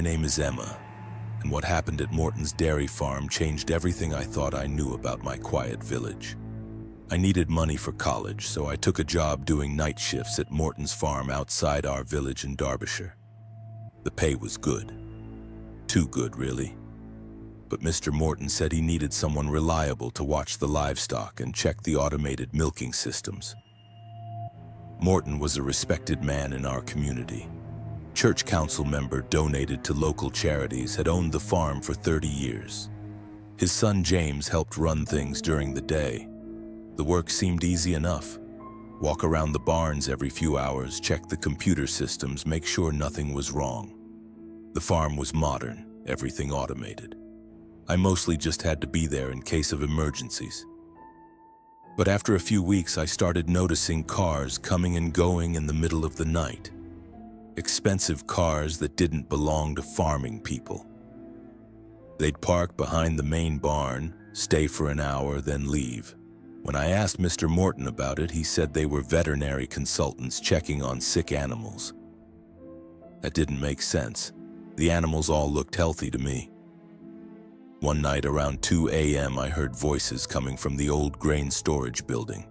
name is Emma, and what happened at Morton's dairy farm changed everything I thought I knew about my quiet village. I needed money for college, so I took a job doing night shifts at Morton's farm outside our village in Derbyshire. The pay was good. Too good, really. But Mr. Morton said he needed someone reliable to watch the livestock and check the automated milking systems. Morton was a respected man in our community. Church council member, donated to local charities, had owned the farm for 30 years. His son James helped run things during the day. The work seemed easy enough. Walk around the barns every few hours, check the computer systems, make sure nothing was wrong. The farm was modern, everything automated. I mostly just had to be there in case of emergencies. But after a few weeks, I started noticing cars coming and going in the middle of the night. Expensive cars that didn't belong to farming people. They'd park behind the main barn, stay for an hour, then leave. When I asked Mr. Morton about it, he said they were veterinary consultants checking on sick animals. That didn't make sense. The animals all looked healthy to me. One night around 2 a.m. I heard voices coming from the old grain storage building.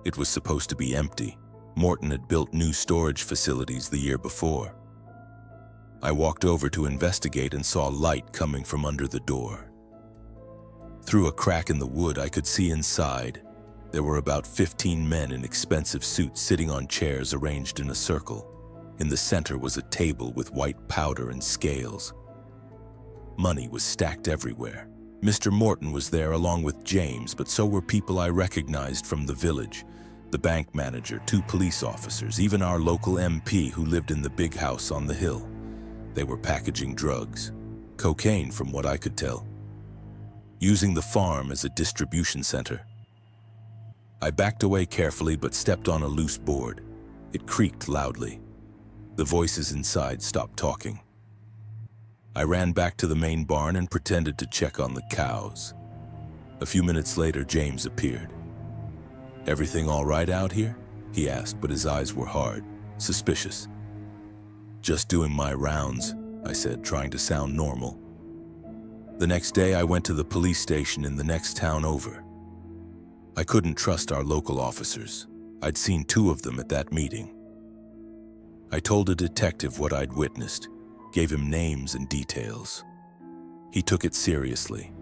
It was supposed to be empty. Morton had built new storage facilities the year before. I walked over to investigate and saw light coming from under the door. Through a crack in the wood, I could see inside. There were about 15 men in expensive suits sitting on chairs arranged in a circle. In the center was a table with white powder and scales. Money was stacked everywhere. Mr. Morton was there along with James, but so were people I recognized from the village. The bank manager, 2 police officers, even our local MP who lived in the big house on the hill. They were packaging drugs. Cocaine, from what I could tell. Using the farm as a distribution center. I backed away carefully but stepped on a loose board. It creaked loudly. The voices inside stopped talking. I ran back to the main barn and pretended to check on the cows. A few minutes later, James appeared. "Everything all right out here?" he asked, but his eyes were hard, suspicious. "Just doing my rounds," I said, trying to sound normal. The next day, I went to the police station in the next town over. I couldn't trust our local officers. I'd seen 2 of them at that meeting. I told a detective what I'd witnessed, gave him names and details. He took it seriously.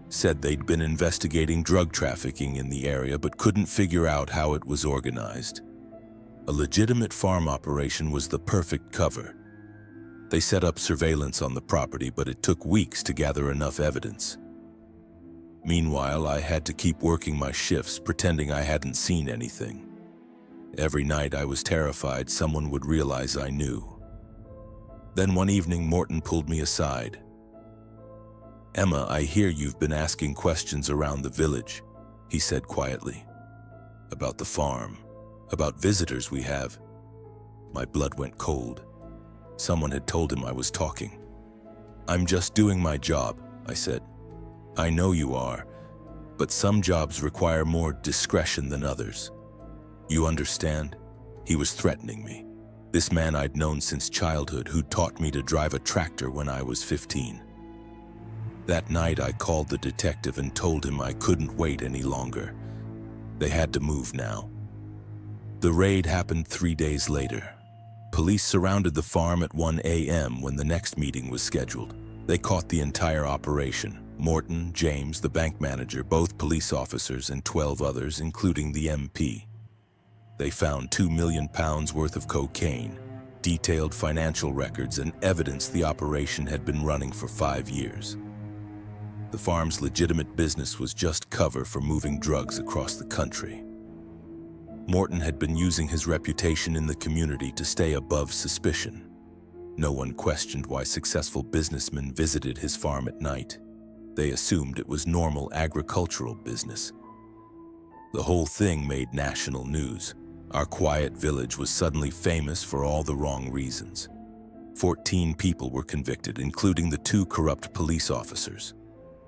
Said they'd been investigating drug trafficking in the area but couldn't figure out how it was organized. A legitimate farm operation was the perfect cover. They set up surveillance on the property, but it took weeks to gather enough evidence. Meanwhile, I had to keep working my shifts, pretending I hadn't seen anything. Every night I was terrified someone would realize I knew. Then one evening, Morton pulled me aside. "Emma, I hear you've been asking questions around the village," he said quietly. "About the farm, about visitors we have." My blood went cold. Someone had told him I was talking. "I'm just doing my job," I said. "I know you are, but some jobs require more discretion than others. You understand?" He was threatening me. This man I'd known since childhood, who taught me to drive a tractor when I was 15. That night I called the detective and told him I couldn't wait any longer. They had to move now. The raid happened 3 days later. Police surrounded the farm at 1 a.m. when the next meeting was scheduled. They caught the entire operation. Morton, James, the bank manager, both police officers, and 12 others, including the MP. They found £2 million worth of cocaine, detailed financial records, and evidence the operation had been running for 5 years. The farm's legitimate business was just cover for moving drugs across the country. Morton had been using his reputation in the community to stay above suspicion. No one questioned why successful businessmen visited his farm at night. They assumed it was normal agricultural business. The whole thing made national news. Our quiet village was suddenly famous for all the wrong reasons. 14 people were convicted, including the 2 corrupt police officers.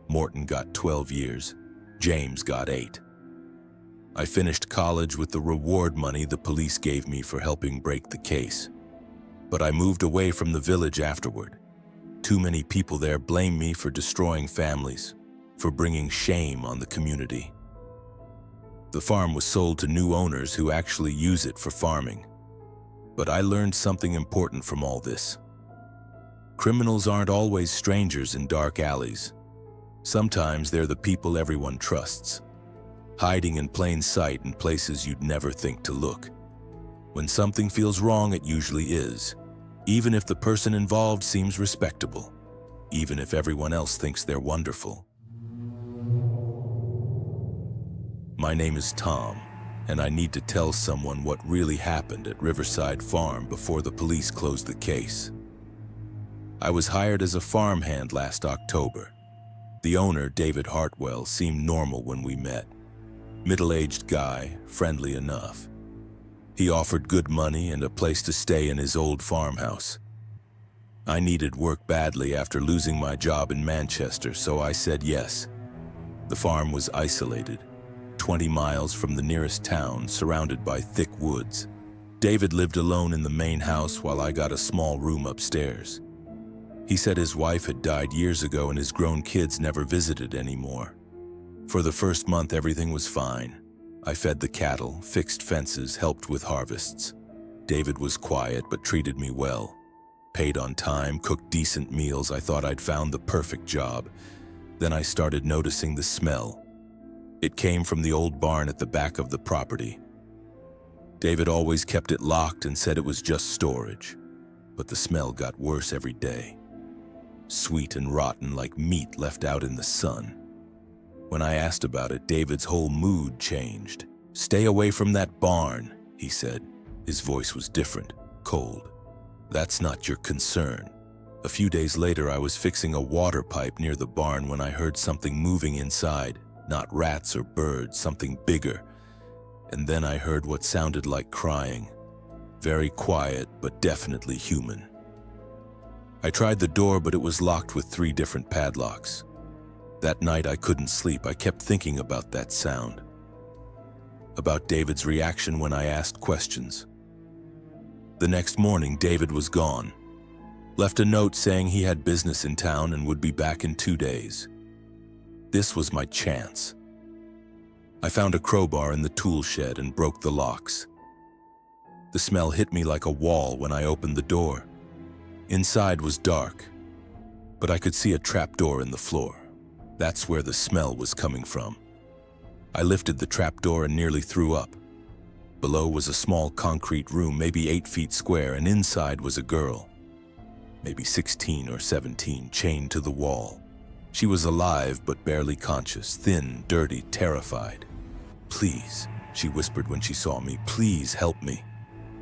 Morton got 12 years. James got 8. I finished college with the reward money the police gave me for helping break the case. But I moved away from the village afterward. Too many people there blame me for destroying families, for bringing shame on the community. The farm was sold to new owners who actually use it for farming. But I learned something important from all this. Criminals aren't always strangers in dark alleys. Sometimes they're the people everyone trusts, hiding in plain sight in places you'd never think to look. When something feels wrong, it usually is, even if the person involved seems respectable, even if everyone else thinks they're wonderful. My name is Tom, and I need to tell someone what really happened at Riverside Farm before the police closed the case. I was hired as a farmhand last October. The owner, David Hartwell, seemed normal when we met. Middle-aged guy, friendly enough. He offered good money and a place to stay in his old farmhouse. I needed work badly after losing my job in Manchester, so I said yes. The farm was isolated, 20 miles from the nearest town, surrounded by thick woods. David lived alone in the main house while I got a small room upstairs. He said his wife had died years ago and his grown kids never visited anymore. For the first month, everything was fine. I fed the cattle, fixed fences, helped with harvests. David was quiet but treated me well. Paid on time, cooked decent meals. I thought I'd found the perfect job. Then I started noticing the smell. It came from the old barn at the back of the property. David always kept it locked and said it was just storage. But the smell got worse every day. Sweet and rotten like meat left out in the sun. When I asked about it, David's whole mood changed. "Stay away from that barn," he said. His voice was different, cold. "That's not your concern." A few days later, I was fixing a water pipe near the barn when I heard something moving inside. Not rats or birds, something bigger. And then I heard what sounded like crying. Very quiet, but definitely human. I tried the door, but it was locked with 3 different padlocks. That night I couldn't sleep. I kept thinking about that sound. About David's reaction when I asked questions. The next morning, David was gone. Left a note saying he had business in town and would be back in 2 days. This was my chance. I found a crowbar in the tool shed and broke the locks. The smell hit me like a wall when I opened the door. Inside was dark, but I could see a trapdoor in the floor. That's where the smell was coming from. I lifted the trapdoor and nearly threw up. Below was a small concrete room, maybe 8 feet square, and inside was a girl, maybe 16 or 17, chained to the wall. She was alive but barely conscious, thin, dirty, terrified. "Please," she whispered when she saw me, "please help me."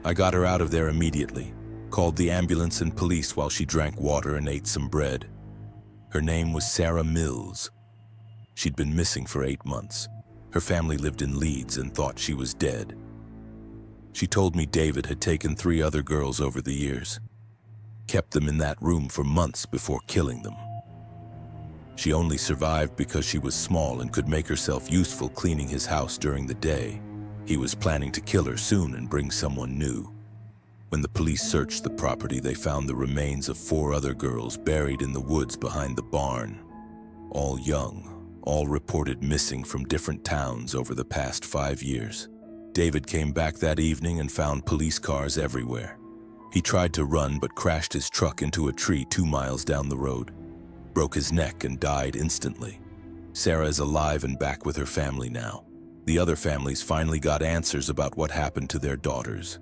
I got her out of there immediately, called the ambulance and police while she drank water and ate some bread. Her name was Sarah Mills. She'd been missing for 8 months. Her family lived in Leeds and thought she was dead. She told me David had taken 3 other girls over the years, kept them in that room for months before killing them. She only survived because she was small and could make herself useful cleaning his house during the day. He was planning to kill her soon and bring someone new. When the police searched the property, they found the remains of 4 other girls buried in the woods behind the barn. All young, all reported missing from different towns over the past 5 years. David came back that evening and found police cars everywhere. He tried to run but crashed his truck into a tree 2 miles down the road. Broke his neck and died instantly. Sarah is alive and back with her family now. The other families finally got answers about what happened to their daughters.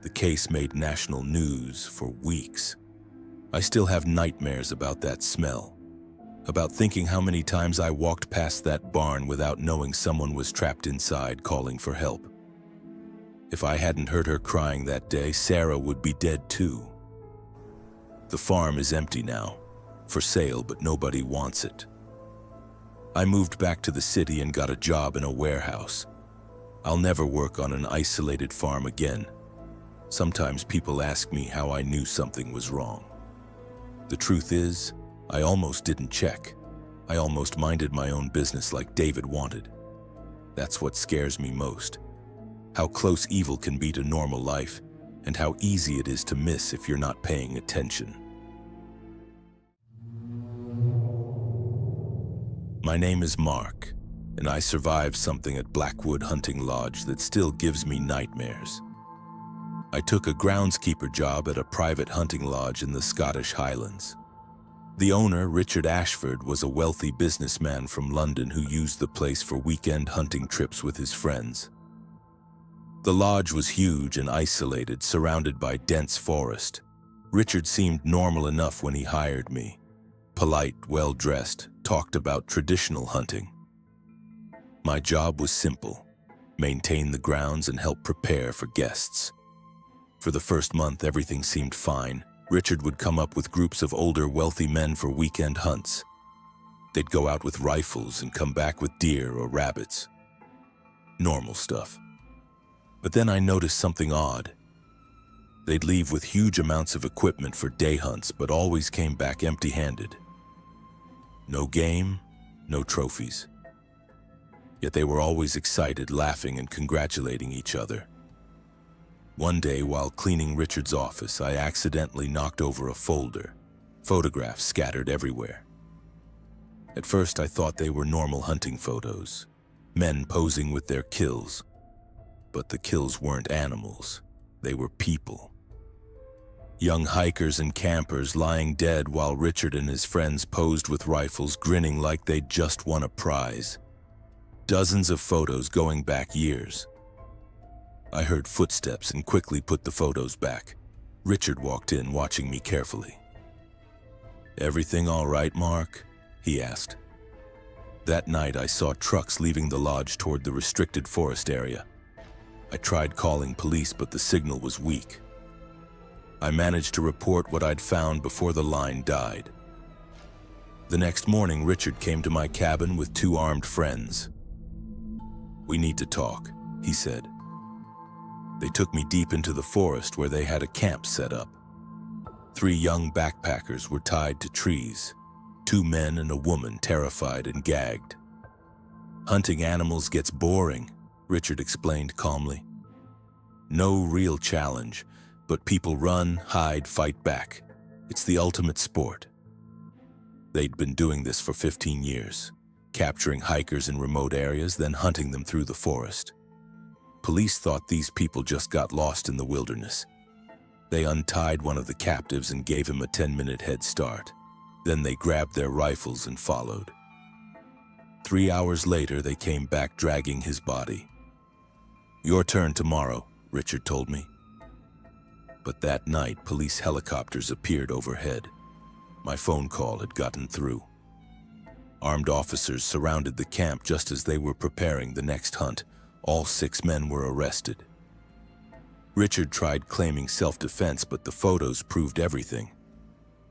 The case made national news for weeks. I still have nightmares about that smell, about thinking how many times I walked past that barn without knowing someone was trapped inside calling for help. If I hadn't heard her crying that day, Sarah would be dead too. The farm is empty now, for sale, but nobody wants it. I moved back to the city and got a job in a warehouse. I'll never work on an isolated farm again. Sometimes people ask me how I knew something was wrong. The truth is, I almost didn't check. I almost minded my own business like David wanted. That's what scares me most. How close evil can be to normal life, and how easy it is to miss if you're not paying attention. My name is Mark, and I survived something at Blackwood Hunting Lodge that still gives me nightmares. I took a groundskeeper job at a private hunting lodge in the Scottish Highlands. The owner, Richard Ashford, was a wealthy businessman from London who used the place for weekend hunting trips with his friends. The lodge was huge and isolated, surrounded by dense forest. Richard seemed normal enough when he hired me. Polite, well-dressed, talked about traditional hunting. My job was simple: maintain the grounds and help prepare for guests. For the first month, everything seemed fine. Richard would come up with groups of older, wealthy men for weekend hunts. They'd go out with rifles and come back with deer or rabbits. Normal stuff. But then I noticed something odd. They'd leave with huge amounts of equipment for day hunts, but always came back empty-handed. No game, no trophies. Yet they were always excited, laughing and congratulating each other. One day, while cleaning Richard's office, I accidentally knocked over a folder, photographs scattered everywhere. At first, I thought they were normal hunting photos, men posing with their kills. But the kills weren't animals, they were people. Young hikers and campers lying dead while Richard and his friends posed with rifles, grinning like they'd just won a prize. Dozens of photos going back years. I heard footsteps and quickly put the photos back. Richard walked in, watching me carefully. "Everything all right, Mark?" he asked. That night, I saw trucks leaving the lodge toward the restricted forest area. I tried calling police, but the signal was weak. I managed to report what I'd found before the line died. The next morning, Richard came to my cabin with 2 armed friends. "We need to talk," he said. They took me deep into the forest where they had a camp set up. 3 young backpackers were tied to trees, 2 men and a woman terrified and gagged. "Hunting animals gets boring," Richard explained calmly. "No real challenge, but people run, hide, fight back. It's the ultimate sport." They'd been doing this for 15 years, capturing hikers in remote areas, then hunting them through the forest. Police thought these people just got lost in the wilderness. They untied one of the captives and gave him a 10-minute head start. Then they grabbed their rifles and followed. 3 hours later, they came back dragging his body. "Your turn tomorrow," Richard told me. But that night, police helicopters appeared overhead. My phone call had gotten through. Armed officers surrounded the camp just as they were preparing the next hunt. All 6 men were arrested. Richard tried claiming self-defense, but the photos proved everything.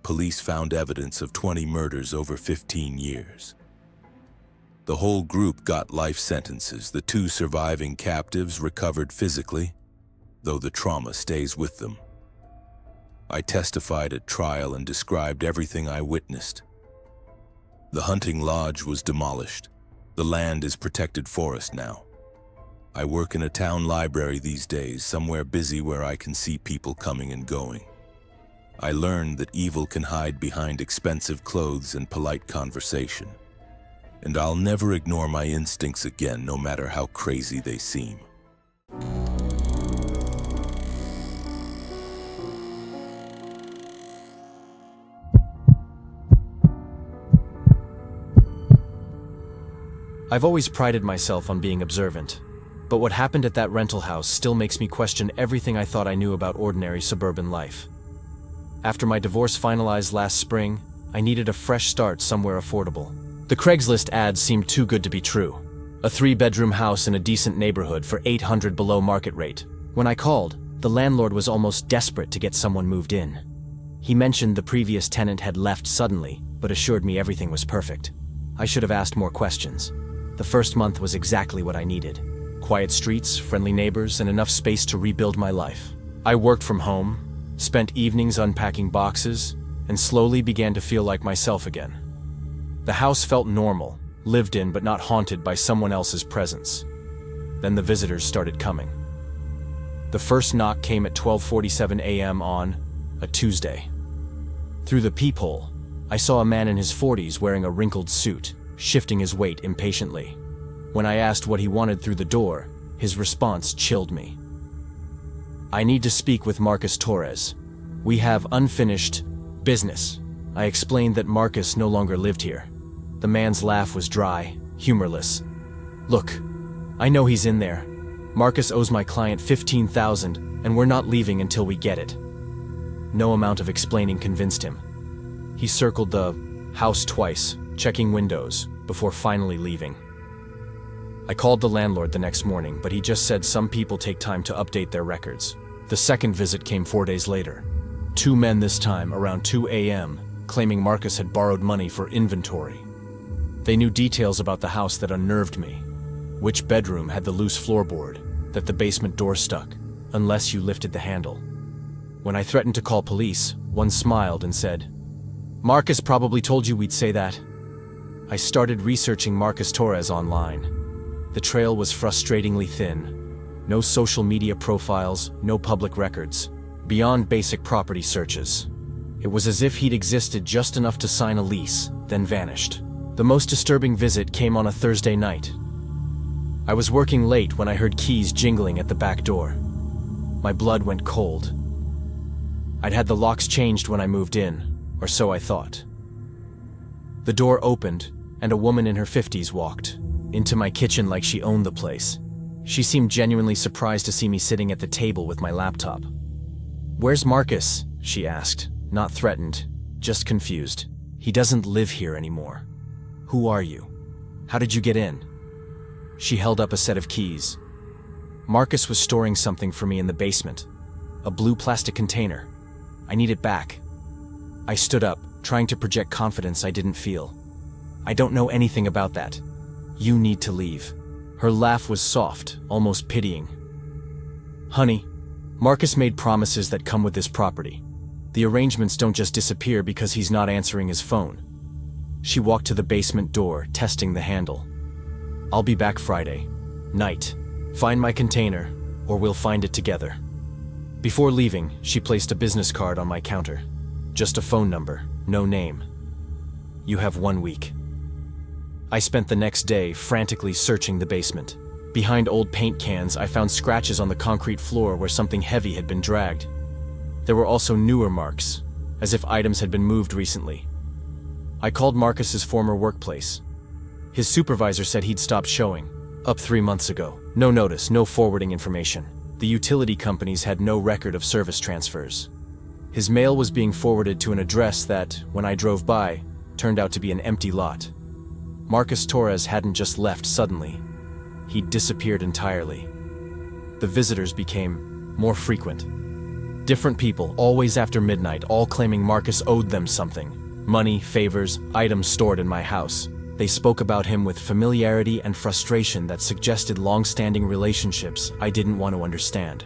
Police found evidence of 20 murders over 15 years. The whole group got life sentences. The 2 surviving captives recovered physically, though the trauma stays with them. I testified at trial and described everything I witnessed. The hunting lodge was demolished. The land is protected forest now. I work in a town library these days, somewhere busy where I can see people coming and going. I learned that evil can hide behind expensive clothes and polite conversation. And I'll never ignore my instincts again, no matter how crazy they seem. I've always prided myself on being observant, but what happened at that rental house still makes me question everything I thought I knew about ordinary suburban life. After my divorce finalized last spring, I needed a fresh start somewhere affordable. The Craigslist ads seemed too good to be true. A 3-bedroom house in a decent neighborhood for $800 below market rate. When I called, the landlord was almost desperate to get someone moved in. He mentioned the previous tenant had left suddenly, but assured me everything was perfect. I should have asked more questions. The first month was exactly what I needed. Quiet streets, friendly neighbors, and enough space to rebuild my life. I worked from home, spent evenings unpacking boxes, and slowly began to feel like myself again. The house felt normal, lived in but not haunted by someone else's presence. Then the visitors started coming. The first knock came at 12:47 a.m. on a Tuesday. Through the peephole, I saw a man in his 40s wearing a wrinkled suit. shifting his weight impatiently. When I asked what he wanted through the door, his response chilled me. "I need to speak with Marcus Torres. We have unfinished business." I explained that Marcus no longer lived here. The man's laugh was dry, humorless. "Look, I know he's in there. Marcus owes my client $15,000, and we're not leaving until we get it." No amount of explaining convinced him. He circled the house twice, checking windows, before finally leaving. I called the landlord the next morning, but he just said some people take time to update their records. The second visit came 4 days later. 2 men this time, around 2 a.m., claiming Marcus had borrowed money for inventory. They knew details about the house that unnerved me. Which bedroom had the loose floorboard, that the basement door stuck, unless you lifted the handle. When I threatened to call police, one smiled and said, "Marcus probably told you we'd say that." I started researching Marcus Torres online. The trail was frustratingly thin. No social media profiles, no public records, beyond basic property searches. It was as if he'd existed just enough to sign a lease, then vanished. The most disturbing visit came on a Thursday night. I was working late when I heard keys jingling at the back door. My blood went cold. I'd had the locks changed when I moved in, or so I thought. The door opened, and a woman in her 50s walked into my kitchen like she owned the place. She seemed genuinely surprised to see me sitting at the table with my laptop. "Where's Marcus?" she asked, not threatened, just confused. "He doesn't live here anymore. Who are you? How did you get in?" She held up a set of keys. Marcus was storing something for me in the basement. A blue plastic container. I need it back. I stood up, trying to project confidence I didn't feel. "I don't know anything about that. You need to leave." Her laugh was soft, almost pitying. "Honey, Marcus made promises that come with this property. The arrangements don't just disappear because he's not answering his phone." She walked to the basement door, testing the handle. "I'll be back Friday night. Find my container, or we'll find it together." Before leaving, she placed a business card on my counter. Just a phone number, no name. "You have 1 week." I spent the next day frantically searching the basement. Behind old paint cans, I found scratches on the concrete floor where something heavy had been dragged. There were also newer marks, as if items had been moved recently. I called Marcus's former workplace. His supervisor said he'd stopped showing up 3 months ago. No notice, no forwarding information. The utility companies had no record of service transfers. His mail was being forwarded to an address that, when I drove by, turned out to be an empty lot. Marcus Torres hadn't just left suddenly. He'd disappeared entirely. The visitors became more frequent. Different people, always after midnight, all claiming Marcus owed them something. Money, favors, items stored in my house. They spoke about him with familiarity and frustration that suggested long-standing relationships I didn't want to understand.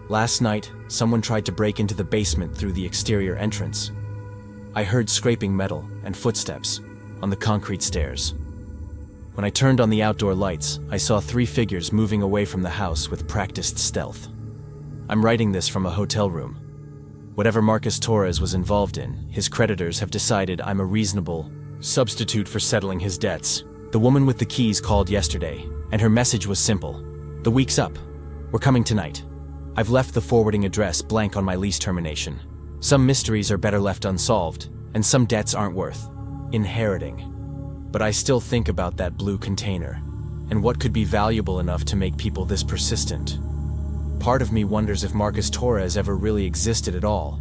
Last night, someone tried to break into the basement through the exterior entrance. I heard scraping metal and footsteps on the concrete stairs. When I turned on the outdoor lights, I saw 3 figures moving away from the house with practiced stealth. I'm writing this from a hotel room. Whatever Marcus Torres was involved in, his creditors have decided I'm a reasonable substitute for settling his debts. The woman with the keys called yesterday, and her message was simple. "The week's up. We're coming tonight." I've left the forwarding address blank on my lease termination. Some mysteries are better left unsolved, and some debts aren't worth inheriting. But I still think about that blue container, and what could be valuable enough to make people this persistent. Part of me wonders if Marcus Torres ever really existed at all,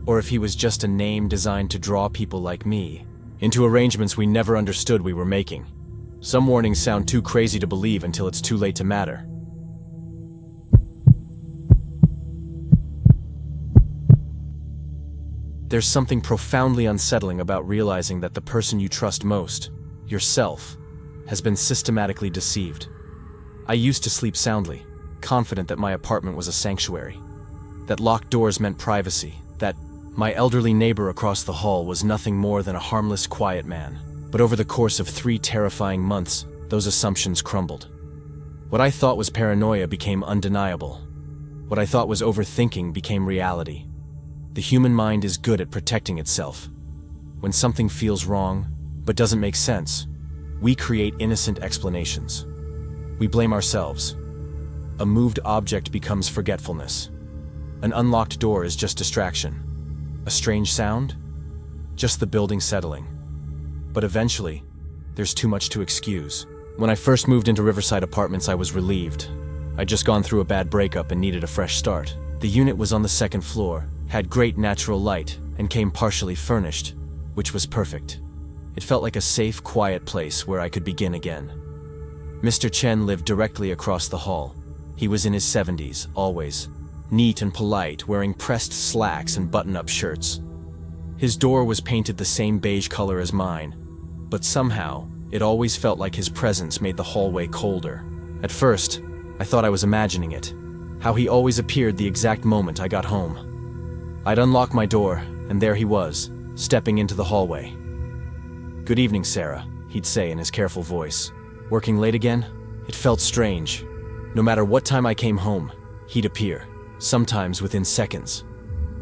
or if he was just a name designed to draw people like me into arrangements we never understood we were making. Some warnings sound too crazy to believe until it's too late to matter. There's something profoundly unsettling about realizing that the person you trust most, yourself, has been systematically deceived. I used to sleep soundly, confident that my apartment was a sanctuary, that locked doors meant privacy, that my elderly neighbor across the hall was nothing more than a harmless, quiet man. But over the course of 3 terrifying months, those assumptions crumbled. What I thought was paranoia became undeniable. What I thought was overthinking became reality. The human mind is good at protecting itself. When something feels wrong, but doesn't make sense. We create innocent explanations. We blame ourselves. A moved object becomes forgetfulness. An unlocked door is just distraction. A strange sound? Just the building settling. But eventually, there's too much to excuse. When I first moved into Riverside Apartments, I was relieved. I'd just gone through a bad breakup and needed a fresh start. The unit was on the second floor, had great natural light, and came partially furnished, which was perfect. It felt like a safe, quiet place where I could begin again. Mr. Chen lived directly across the hall. He was in his 70s, always. Neat and polite, wearing pressed slacks and button-up shirts. His door was painted the same beige color as mine, but somehow, it always felt like his presence made the hallway colder. At first, I thought I was imagining it, how he always appeared the exact moment I got home. I'd unlock my door, and there he was, stepping into the hallway. "Good evening, Sarah," he'd say in his careful voice. "Working late again?" It felt strange. No matter what time I came home, he'd appear, sometimes within seconds.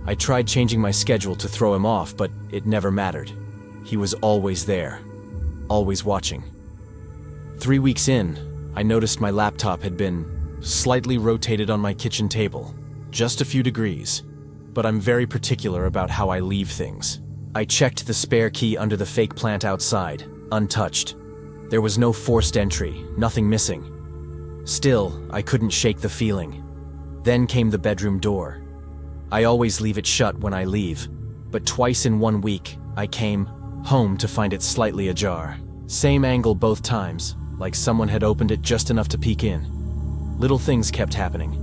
I tried changing my schedule to throw him off, but it never mattered. He was always there, always watching. 3 weeks in, I noticed my laptop had been slightly rotated on my kitchen table, just a few degrees. But I'm very particular about how I leave things. I checked the spare key under the fake plant outside, untouched. There was no forced entry, nothing missing. Still, I couldn't shake the feeling. Then came the bedroom door. I always leave it shut when I leave, but twice in 1 week, I came home to find it slightly ajar. Same angle both times, like someone had opened it just enough to peek in. Little things kept happening.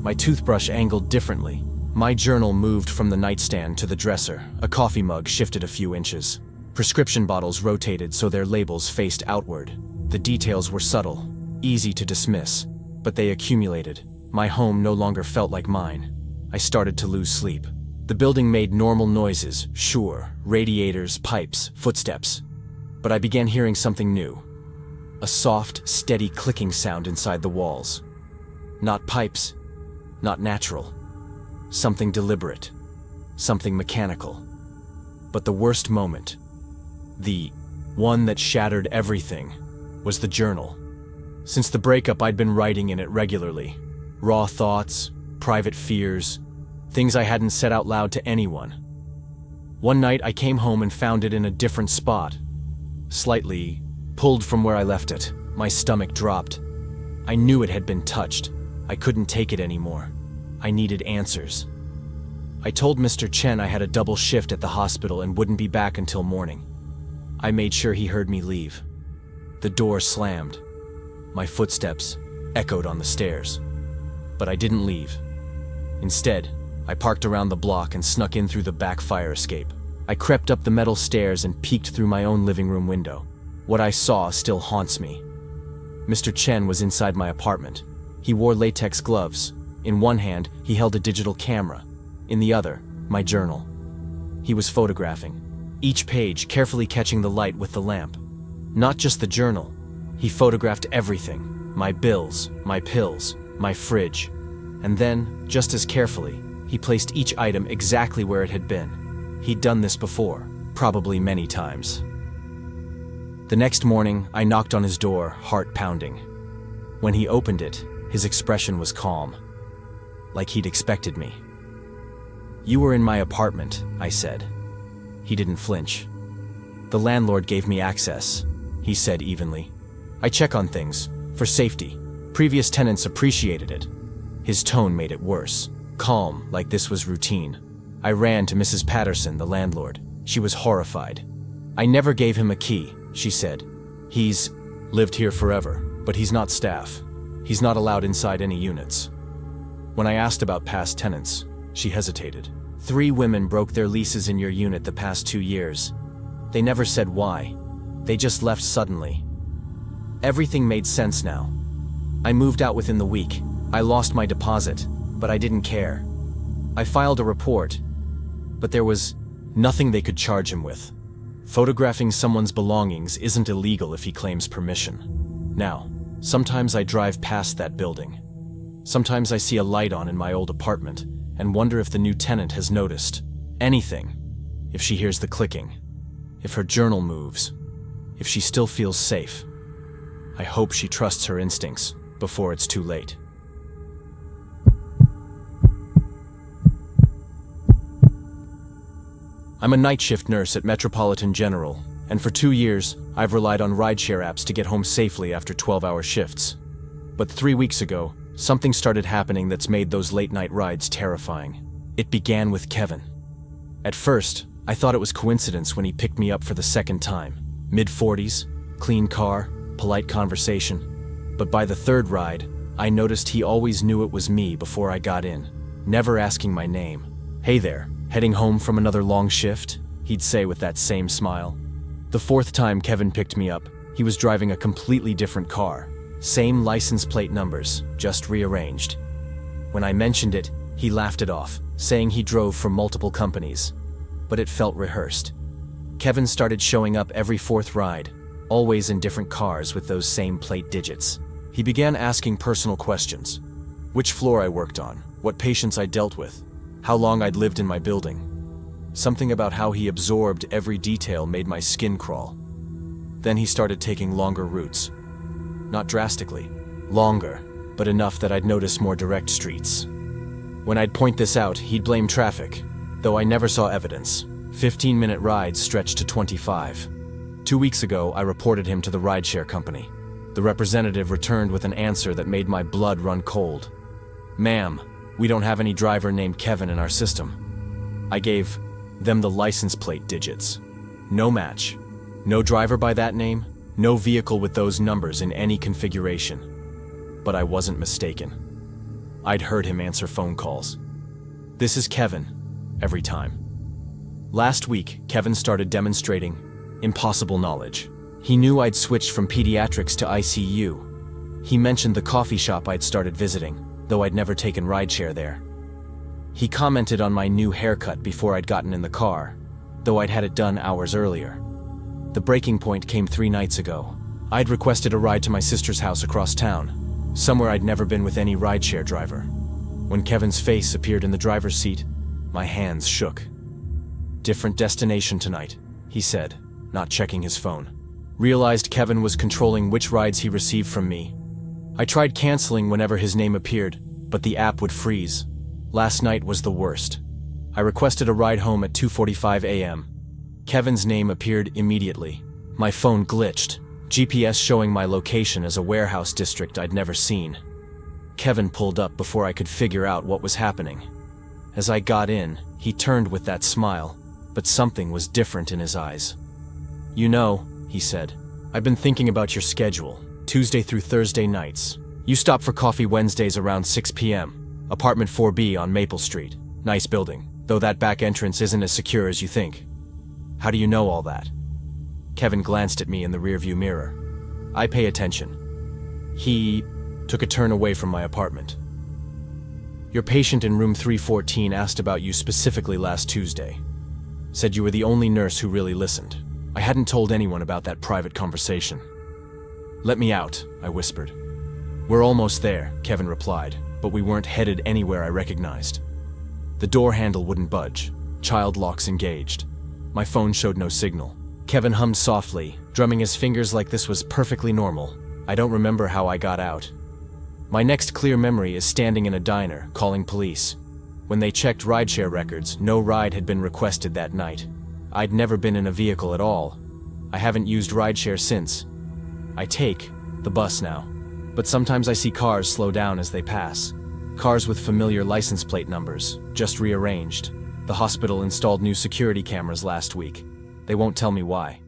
My toothbrush angled differently. My journal moved from the nightstand to the dresser. A coffee mug shifted a few inches. Prescription bottles rotated so their labels faced outward. The details were subtle, easy to dismiss, but they accumulated. My home no longer felt like mine. I started to lose sleep. The building made normal noises, sure, radiators, pipes, footsteps. But I began hearing something new. A soft, steady clicking sound inside the walls. Not pipes, not natural. Something deliberate, something mechanical. But the worst moment, the one that shattered everything, was the journal. Since the breakup, I'd been writing in it regularly. Raw thoughts, private fears, things I hadn't said out loud to anyone. One night I came home and found it in a different spot, slightly pulled from where I left it. My stomach dropped. I knew it had been touched. I couldn't take it anymore. I needed answers. I told Mr. Chen I had a double shift at the hospital and wouldn't be back until morning. I made sure he heard me leave. The door slammed. My footsteps echoed on the stairs. But I didn't leave. Instead, I parked around the block and snuck in through the back fire escape. I crept up the metal stairs and peeked through my own living room window. What I saw still haunts me. Mr. Chen was inside my apartment. He wore latex gloves. In one hand, he held a digital camera. In the other, my journal. He was photographing, each page carefully catching the light with the lamp. Not just the journal. He photographed everything. My bills, my pills, my fridge. And then, just as carefully, he placed each item exactly where it had been. He'd done this before, probably many times. The next morning, I knocked on his door, heart pounding. When he opened it, his expression was calm, like he'd expected me. "You were in my apartment," I said. He didn't flinch. "The landlord gave me access," he said evenly. "I check on things, for safety. Previous tenants appreciated it." His tone made it worse, calm, like this was routine. I ran to Mrs. Patterson, the landlord. She was horrified. "I never gave him a key," she said. "He's lived here forever, but he's not staff. He's not allowed inside any units." When I asked about past tenants, she hesitated. "3 women broke their leases in your unit the past 2 years. They never said why. They just left suddenly." Everything made sense now. I moved out within the week. I lost my deposit, but I didn't care. I filed a report, but there was nothing they could charge him with. Photographing someone's belongings isn't illegal if he claims permission. Now, sometimes I drive past that building. Sometimes I see a light on in my old apartment and wonder if the new tenant has noticed anything. If she hears the clicking, if her journal moves, if she still feels safe. I hope she trusts her instincts before it's too late. I'm a night shift nurse at Metropolitan General, and for 2 years, I've relied on rideshare apps to get home safely after 12-hour shifts. But 3 weeks ago, something started happening that's made those late-night rides terrifying. It began with Kevin. At first, I thought it was coincidence when he picked me up for the second time. Mid-40s, clean car, polite conversation. But by the third ride, I noticed he always knew it was me before I got in, never asking my name. "Hey there, heading home from another long shift?" he'd say with that same smile. The fourth time Kevin picked me up, he was driving a completely different car. Same license plate numbers, just rearranged. When I mentioned it, he laughed it off, saying he drove for multiple companies. But it felt rehearsed. Kevin started showing up every fourth ride, always in different cars with those same plate digits. He began asking personal questions. Which floor I worked on, what patients I dealt with, how long I'd lived in my building. Something about how he absorbed every detail made my skin crawl. Then he started taking longer routes. Not drastically, longer, but enough that I'd notice more direct streets. When I'd point this out, he'd blame traffic, though I never saw evidence. 15-minute rides stretched to 25. 2 weeks ago, I reported him to the rideshare company. The representative returned with an answer that made my blood run cold. "Ma'am, we don't have any driver named Kevin in our system." I gave them the license plate digits. No match. No driver by that name, no vehicle with those numbers in any configuration. But I wasn't mistaken. I'd heard him answer phone calls. "This is Kevin," every time. Last week, Kevin started demonstrating impossible knowledge. He knew I'd switched from pediatrics to ICU. He mentioned the coffee shop I'd started visiting, though I'd never taken rideshare there. He commented on my new haircut before I'd gotten in the car, though I'd had it done hours earlier. The breaking point came 3 nights ago. I'd requested a ride to my sister's house across town, somewhere I'd never been with any rideshare driver. When Kevin's face appeared in the driver's seat, my hands shook. "Different destination tonight," he said, not checking his phone. Realized Kevin was controlling which rides he received from me. I tried canceling whenever his name appeared, but the app would freeze. Last night was the worst. I requested a ride home at 2:45 a.m. Kevin's name appeared immediately. My phone glitched, GPS showing my location as a warehouse district I'd never seen. Kevin pulled up before I could figure out what was happening. As I got in, he turned with that smile, but something was different in his eyes. "You know," he said, "I've been thinking about your schedule, Tuesday through Thursday nights. You stop for coffee Wednesdays around 6 p.m., apartment 4B on Maple Street. Nice building, though that back entrance isn't as secure as you think. How do you know all that?" Kevin glanced at me in the rearview mirror. "I pay attention." He took a turn away from my apartment. "Your patient in room 314 asked about you specifically last Tuesday. Said you were the only nurse who really listened. I hadn't told anyone about that private conversation." "Let me out," I whispered. "We're almost there," Kevin replied, but we weren't headed anywhere I recognized. The door handle wouldn't budge. Child locks engaged. My phone showed no signal. Kevin hummed softly, drumming his fingers like this was perfectly normal. I don't remember how I got out. My next clear memory is standing in a diner, calling police. When they checked rideshare records, no ride had been requested that night. I'd never been in a vehicle at all. I haven't used rideshare since. I take the bus now, but sometimes I see cars slow down as they pass. Cars with familiar license plate numbers, just rearranged. The hospital installed new security cameras last week. They won't tell me why.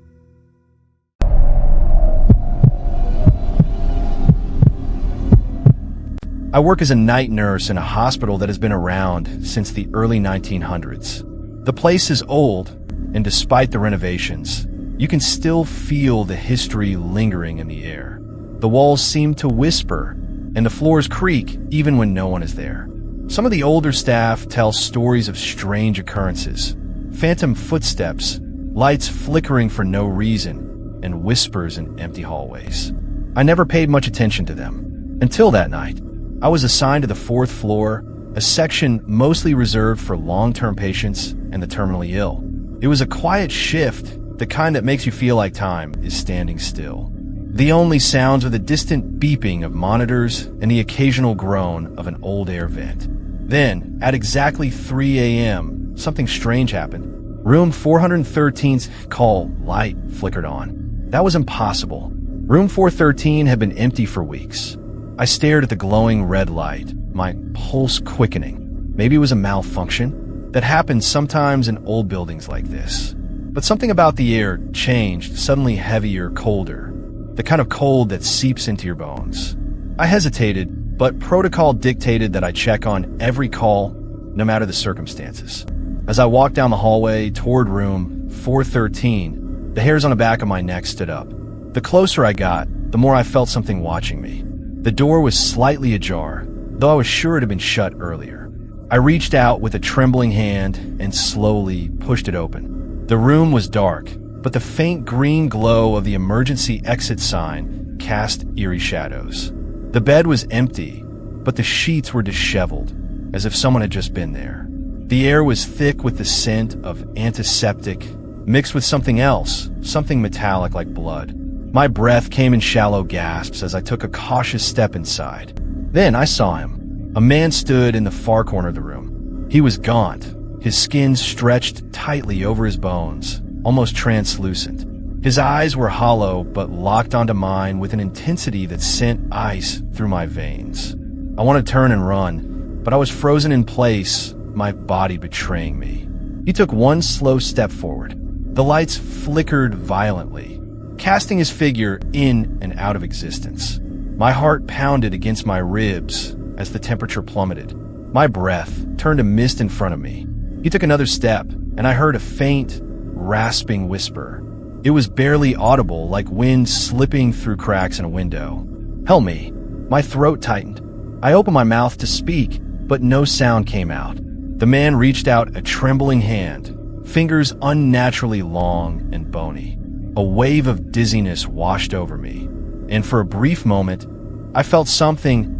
I work as a night nurse in a hospital that has been around since the early 1900s. The place is old, and despite the renovations, you can still feel the history lingering in the air. The walls seem to whisper, and the floors creak even when no one is there. Some of the older staff tell stories of strange occurrences, phantom footsteps, lights flickering for no reason, and whispers in empty hallways. I never paid much attention to them, until that night. I was assigned to the 4th floor, a section mostly reserved for long-term patients and the terminally ill. It was a quiet shift, the kind that makes you feel like time is standing still. The only sounds are the distant beeping of monitors and the occasional groan of an old air vent. Then, at exactly 3 a.m., something strange happened. Room 413's call light flickered on. That was impossible. Room 413 had been empty for weeks. I stared at the glowing red light, my pulse quickening. Maybe it was a malfunction that happens sometimes in old buildings like this. But something about the air changed, suddenly heavier, colder. The kind of cold that seeps into your bones. I hesitated, but protocol dictated that I check on every call, no matter the circumstances. As I walked down the hallway toward room 413, the hairs on the back of my neck stood up. The closer I got, the more I felt something watching me. The door was slightly ajar, though I was sure it had been shut earlier. I reached out with a trembling hand and slowly pushed it open. The room was dark, but the faint green glow of the emergency exit sign cast eerie shadows. The bed was empty, but the sheets were disheveled, as if someone had just been there. The air was thick with the scent of antiseptic, mixed with something else, something metallic like blood. My breath came in shallow gasps as I took a cautious step inside. Then I saw him. A man stood in the far corner of the room. He was gaunt, his skin stretched tightly over his bones, almost translucent. His eyes were hollow but locked onto mine with an intensity that sent ice through my veins. I wanted to turn and run, but I was frozen in place, my body betraying me. He took one slow step forward. The lights flickered violently, casting his figure in and out of existence. My heart pounded against my ribs as the temperature plummeted. My breath turned to mist in front of me. He took another step, and I heard a faint, rasping whisper. It was barely audible, like wind slipping through cracks in a window. "Help me." My throat tightened. I opened my mouth to speak, but no sound came out. The man reached out a trembling hand, fingers unnaturally long and bony. A wave of dizziness washed over me, and for a brief moment, I felt something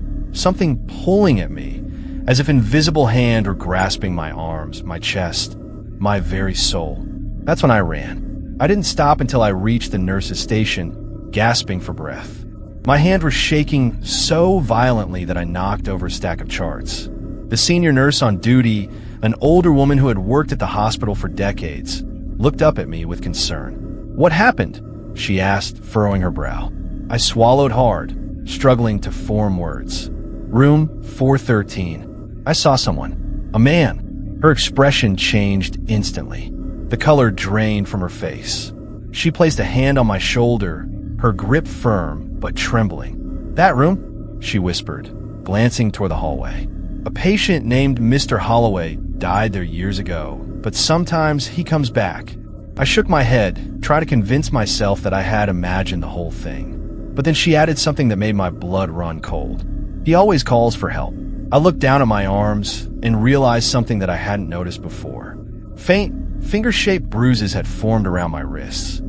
pulling at me, as if an invisible hand were grasping my arms, my chest, my very soul. That's when I ran. I didn't stop until I reached the nurse's station, gasping for breath. My hand was shaking so violently that I knocked over a stack of charts. The senior nurse on duty, an older woman who had worked at the hospital for decades, looked up at me with concern. "What happened?" she asked, furrowing her brow. I swallowed hard, struggling to form words. Room 413. I saw someone. A man. Her expression changed instantly. The color drained from her face. She placed a hand on my shoulder, her grip firm but trembling. "That room?" she whispered, glancing toward the hallway. "A patient named Mr. Holloway died there years ago, but sometimes he comes back." I shook my head, trying to convince myself that I had imagined the whole thing. But then she added something that made my blood run cold. "He always calls for help." I looked down at my arms and realized something that I hadn't noticed before. Faint, finger-shaped bruises had formed around my wrists.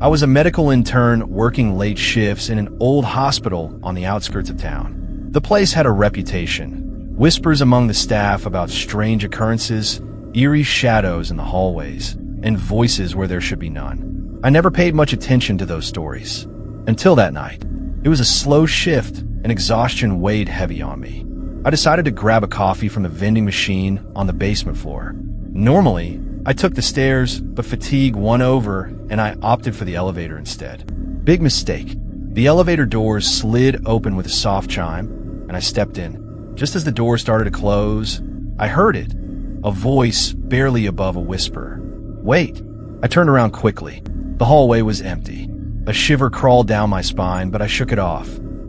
I was a medical intern working late shifts in an old hospital on the outskirts of town. The place had a reputation. Whispers among the staff about strange occurrences, eerie shadows in the hallways, and voices where there should be none. I never paid much attention to those stories. Until that night. It was a slow shift, and exhaustion weighed heavy on me. I decided to grab a coffee from the vending machine on the basement floor. Normally, I took the stairs, but fatigue won over, and I opted for the elevator instead. Big mistake. The elevator doors slid open with a soft chime, and I stepped in. Just as the door started to close, I heard it, a voice barely above a whisper. "Wait." I turned around quickly. The hallway was empty. A shiver crawled down my spine, but I shook it off.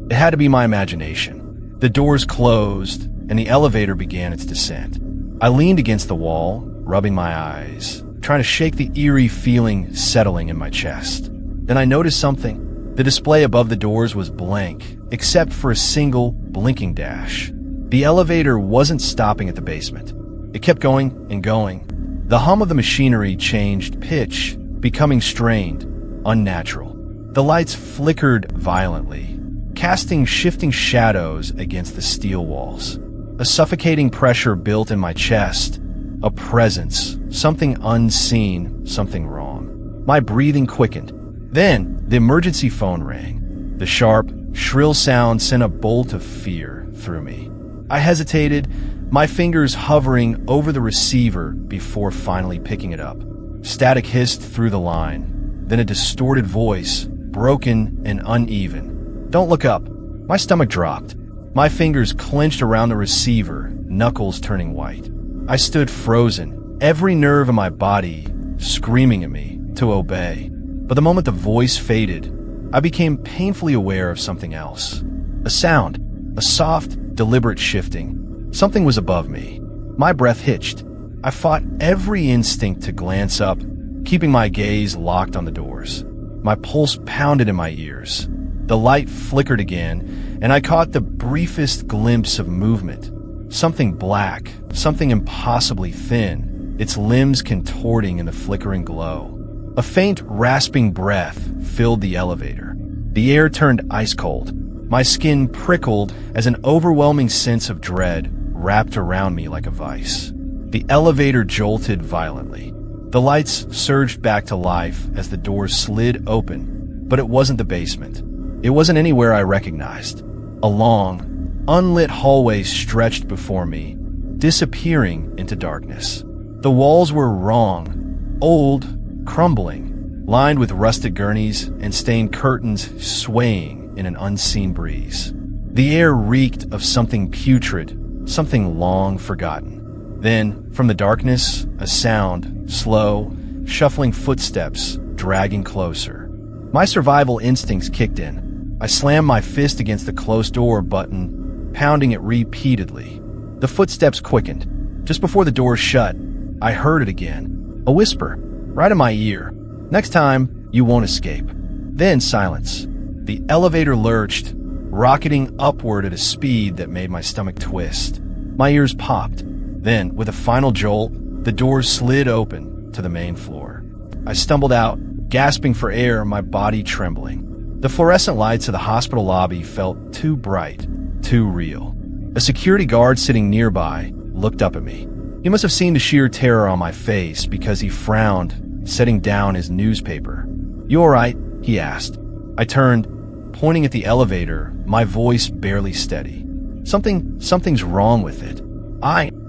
It had to be my imagination. The doors closed, and the elevator began its descent. I leaned against the wall, rubbing my eyes, trying to shake the eerie feeling settling in my chest. Then I noticed something. The display above the doors was blank, except for a single blinking dash. The elevator wasn't stopping at the basement. It kept going and going. The hum of the machinery changed pitch, becoming strained, unnatural. The lights flickered violently, casting shifting shadows against the steel walls. A suffocating pressure built in my chest. A presence. Something unseen, something wrong. My breathing quickened. Then, the emergency phone rang. The sharp, shrill sound sent a bolt of fear through me. I hesitated, my fingers hovering over the receiver before finally picking it up. Static hissed through the line, then a distorted voice, broken and uneven. "Don't look up." My stomach dropped. My fingers clenched around the receiver, knuckles turning white. I stood frozen, every nerve in my body screaming at me to obey. But the moment the voice faded, I became painfully aware of something else. A sound, a soft, deliberate shifting. Something was above me. My breath hitched. I fought every instinct to glance up, keeping my gaze locked on the doors. My pulse pounded in my ears. The light flickered again, and I caught the briefest glimpse of movement. Something black, something impossibly thin, its limbs contorting in the flickering glow. A faint, rasping breath filled the elevator. The air turned ice cold. My skin prickled as an overwhelming sense of dread wrapped around me like a vice. The elevator jolted violently. The lights surged back to life as the doors slid open, but it wasn't the basement. It wasn't anywhere I recognized. A long, unlit hallway stretched before me, disappearing into darkness. The walls were wrong, old, crumbling, lined with rusted gurneys and stained curtains swaying in an unseen breeze. The air reeked of something putrid, something long forgotten. Then, from the darkness, a sound, slow, shuffling footsteps, dragging closer. My survival instincts kicked in. I slammed my fist against the closed door button, pounding it repeatedly. The footsteps quickened. Just before the door shut, I heard it again. A whisper, right in my ear. "Next time, you won't escape." Then silence. The elevator lurched, rocketing upward at a speed that made my stomach twist. My ears popped. Then, with a final jolt, the doors slid open to the main floor. I stumbled out, gasping for air, my body trembling. The fluorescent lights of the hospital lobby felt too bright, too real. A security guard sitting nearby looked up at me. He must have seen the sheer terror on my face because he frowned, setting down his newspaper. "You all right?" he asked. I turned, pointing at the elevator, my voice barely steady. Something's wrong with it."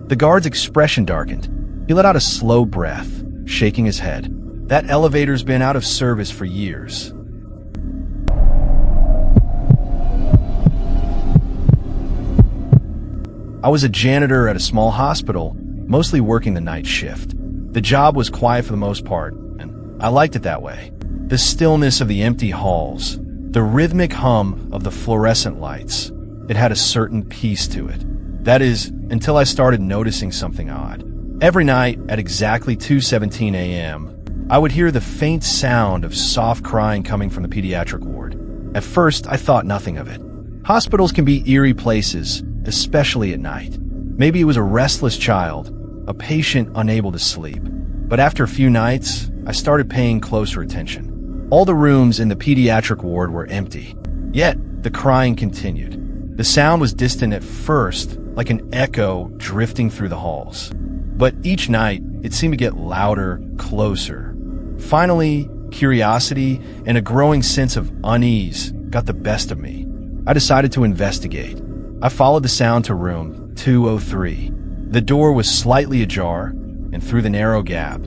The guard's expression darkened. He let out a slow breath, shaking his head. "That elevator's been out of service for years." I was a janitor at a small hospital, mostly working the night shift. The job was quiet for the most part, and I liked it that way. The stillness of the empty halls, the rhythmic hum of the fluorescent lights, it had a certain peace to it. That is, until I started noticing something odd. Every night at exactly 2:17 a.m., I would hear the faint sound of soft crying coming from the pediatric ward. At first, I thought nothing of it. Hospitals can be eerie places, especially at night. Maybe it was a restless child, a patient unable to sleep. But after a few nights, I started paying closer attention. All the rooms in the pediatric ward were empty. Yet, the crying continued. The sound was distant at first, like an echo drifting through the halls. But each night, it seemed to get louder, closer. Finally, curiosity and a growing sense of unease got the best of me. I decided to investigate. I followed the sound to room 203. The door was slightly ajar, and through the narrow gap,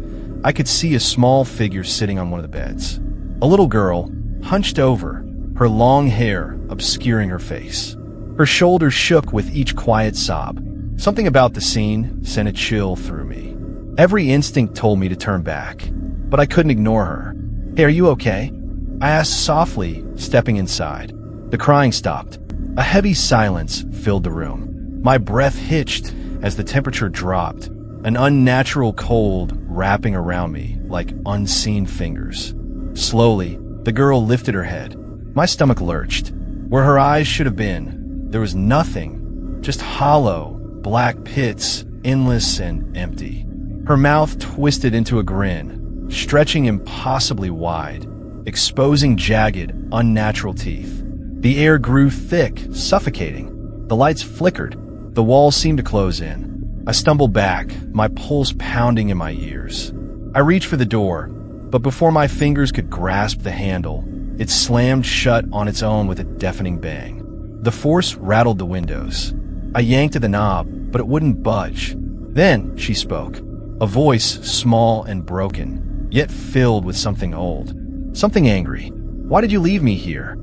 I could see a small figure sitting on one of the beds. A little girl, hunched over, her long hair obscuring her face. Her shoulders shook with each quiet sob. Something about the scene sent a chill through me. Every instinct told me to turn back, but I couldn't ignore her. "Hey, are you okay?" I asked softly, stepping inside. The crying stopped. A heavy silence filled the room. My breath hitched as the temperature dropped, an unnatural cold wrapping around me like unseen fingers. Slowly, the girl lifted her head. My stomach lurched. Where her eyes should have been, there was nothing, just hollow, black pits, endless and empty. Her mouth twisted into a grin, stretching impossibly wide, exposing jagged, unnatural teeth. The air grew thick, suffocating. The lights flickered. The walls seemed to close in. I stumbled back, my pulse pounding in my ears. I reached for the door, but before my fingers could grasp the handle, it slammed shut on its own with a deafening bang. The force rattled the windows. I yanked at the knob, but it wouldn't budge. Then she spoke, a voice small and broken, yet filled with something old, something angry. "Why did you leave me here?"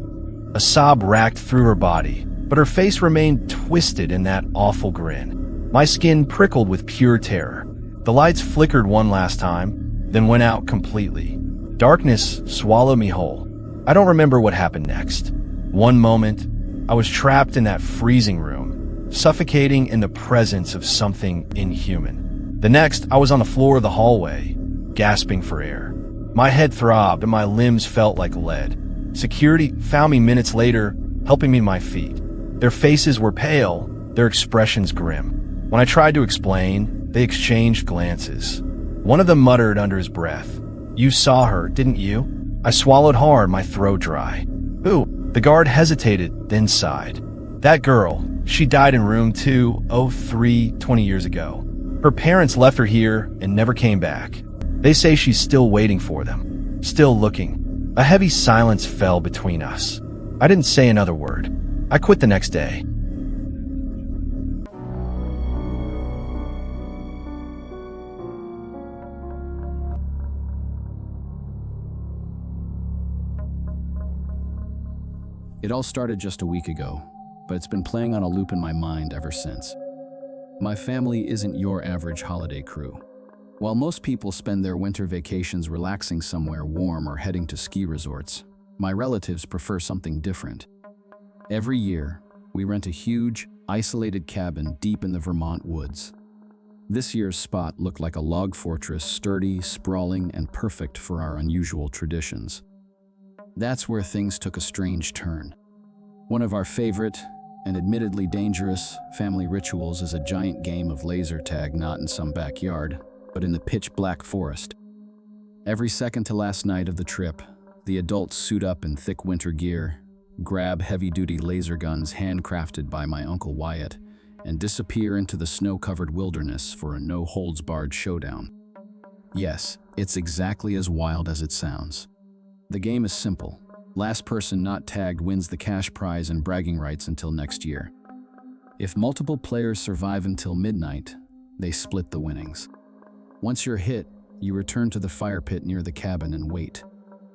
A sob racked through her body, but her face remained twisted in that awful grin. My skin prickled with pure terror. The lights flickered one last time, then went out completely. Darkness swallowed me whole. I don't remember what happened next. One moment, I was trapped in that freezing room, suffocating in the presence of something inhuman. The next, I was on the floor of the hallway, gasping for air. My head throbbed and my limbs felt like lead. Security found me minutes later, helping me to my feet. Their faces were pale, their expressions grim. When I tried to explain, they exchanged glances. One of them muttered under his breath, "You saw her, didn't you?" I swallowed hard, my throat dry. "Who?" The guard hesitated, then sighed. "That girl. She died in room 203 20 years ago. Her parents left her here and never came back. They say she's still waiting for them, still looking." A heavy silence fell between us. I didn't say another word. I quit the next day. It all started just a week ago, but it's been playing on a loop in my mind ever since. My family isn't your average holiday crew. While most people spend their winter vacations relaxing somewhere warm or heading to ski resorts, my relatives prefer something different. Every year, we rent a huge, isolated cabin deep in the Vermont woods. This year's spot looked like a log fortress, sturdy, sprawling, and perfect for our unusual traditions. That's where things took a strange turn. One of our favorite, and admittedly dangerous, family rituals is a giant game of laser tag, not in some backyard, but in the pitch-black forest. Every second to last night of the trip, the adults suit up in thick winter gear, grab heavy-duty laser guns handcrafted by my Uncle Wyatt, and disappear into the snow-covered wilderness for a no-holds-barred showdown. Yes, it's exactly as wild as it sounds. The game is simple. Last person not tagged wins the cash prize and bragging rights until next year. If multiple players survive until midnight, they split the winnings. Once you're hit, you return to the fire pit near the cabin and wait.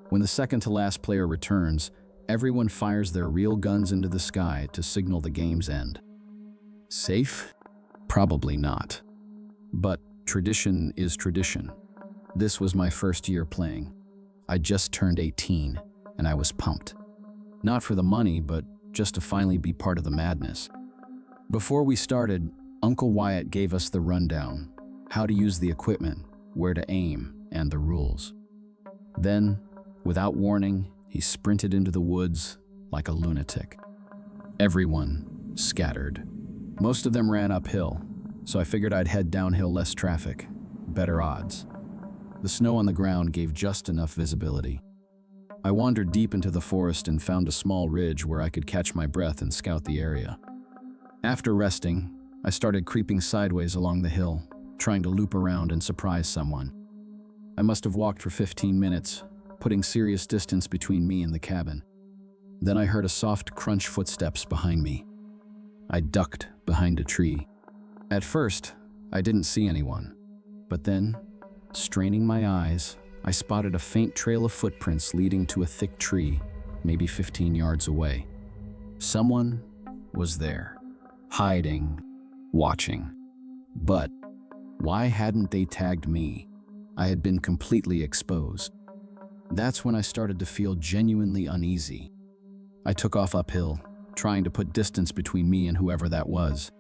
When the second-to-last player returns, everyone fires their real guns into the sky to signal the game's end. Safe? Probably not. But tradition is tradition. This was my first year playing. I just turned 18, and I was pumped. Not for the money, but just to finally be part of the madness. Before we started, Uncle Wyatt gave us the rundown: how to use the equipment, where to aim, and the rules. Then, without warning, he sprinted into the woods like a lunatic. Everyone scattered. Most of them ran uphill, so I figured I'd head downhill, less traffic, better odds. The snow on the ground gave just enough visibility. I wandered deep into the forest and found a small ridge where I could catch my breath and scout the area. After resting, I started creeping sideways along the hill, trying to loop around and surprise someone. I must have walked for 15 minutes, putting serious distance between me and the cabin. Then I heard a soft crunch footsteps behind me. I ducked behind a tree. At first, I didn't see anyone, but then, straining my eyes, I spotted a faint trail of footprints leading to a thick tree, maybe 15 yards away. Someone was there, hiding, watching. But why hadn't they tagged me? I had been completely exposed. That's when I started to feel genuinely uneasy. I took off uphill, trying to put distance between me and whoever that was.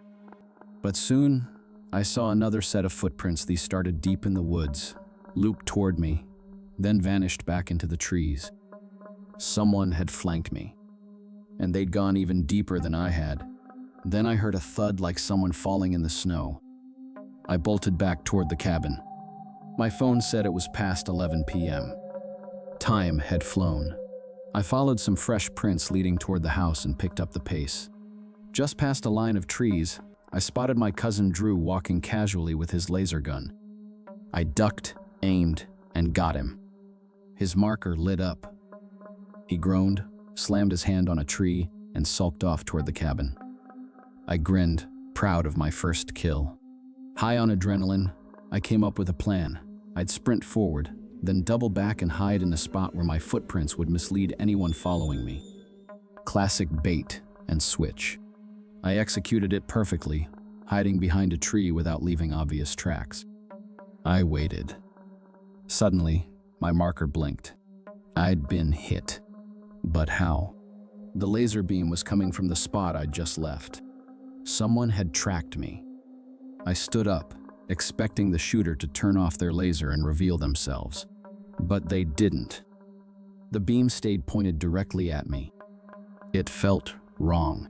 But soon, I saw another set of footprints. These started deep in the woods, looped toward me, then vanished back into the trees. Someone had flanked me, and they'd gone even deeper than I had. Then I heard a thud like someone falling in the snow. I bolted back toward the cabin. My phone said it was past 11 p.m. Time had flown. I followed some fresh prints leading toward the house and picked up the pace. Just past a line of trees, I spotted my cousin Drew walking casually with his laser gun. I ducked, aimed, and got him. His marker lit up. He groaned, slammed his hand on a tree, and sulked off toward the cabin. I grinned, proud of my first kill. High on adrenaline, I came up with a plan. I'd sprint forward, then double back and hide in a spot where my footprints would mislead anyone following me. Classic bait and switch. I executed it perfectly, hiding behind a tree without leaving obvious tracks. I waited. Suddenly, my marker blinked. I'd been hit. But how? The laser beam was coming from the spot I'd just left. Someone had tracked me. I stood up, expecting the shooter to turn off their laser and reveal themselves. But they didn't. The beam stayed pointed directly at me. It felt wrong,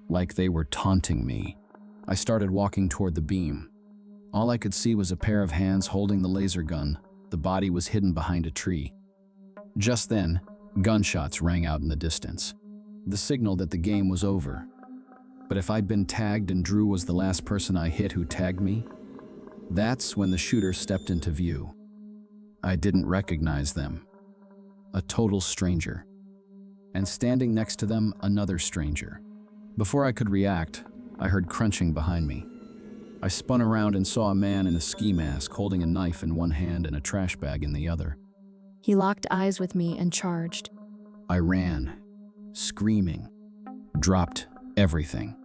like they were taunting me. I started walking toward the beam. All I could see was a pair of hands holding the laser gun. The body was hidden behind a tree. Just then, gunshots rang out in the distance. The signal that the game was over. But if I'd been tagged and Drew was the last person I hit who tagged me, that's when the shooter stepped into view. I didn't recognize them. A total stranger. And standing next to them, another stranger. Before I could react, I heard crunching behind me. I spun around and saw a man in a ski mask holding a knife in one hand and a trash bag in the other. He locked eyes with me and charged. I ran, screaming, dropped everything.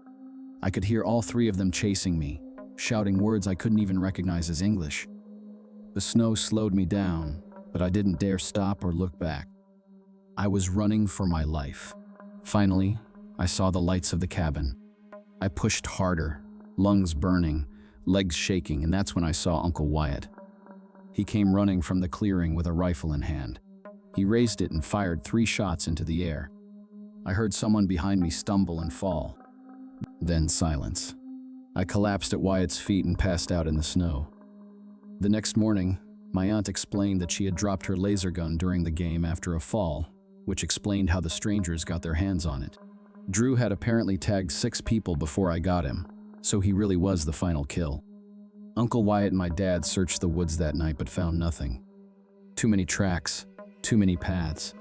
I could hear all three of them chasing me, shouting words I couldn't even recognize as English. The snow slowed me down, but I didn't dare stop or look back. I was running for my life. Finally, I saw the lights of the cabin. I pushed harder, lungs burning, legs shaking, and that's when I saw Uncle Wyatt. He came running from the clearing with a rifle in hand. He raised it and fired 3 shots into the air. I heard someone behind me stumble and fall. Then silence. I collapsed at Wyatt's feet and passed out in the snow. The next morning, my aunt explained that she had dropped her laser gun during the game after a fall, which explained how the strangers got their hands on it. Drew had apparently tagged 6 people before I got him, so he really was the final kill. Uncle Wyatt and my dad searched the woods that night but found nothing. Too many tracks, too many paths.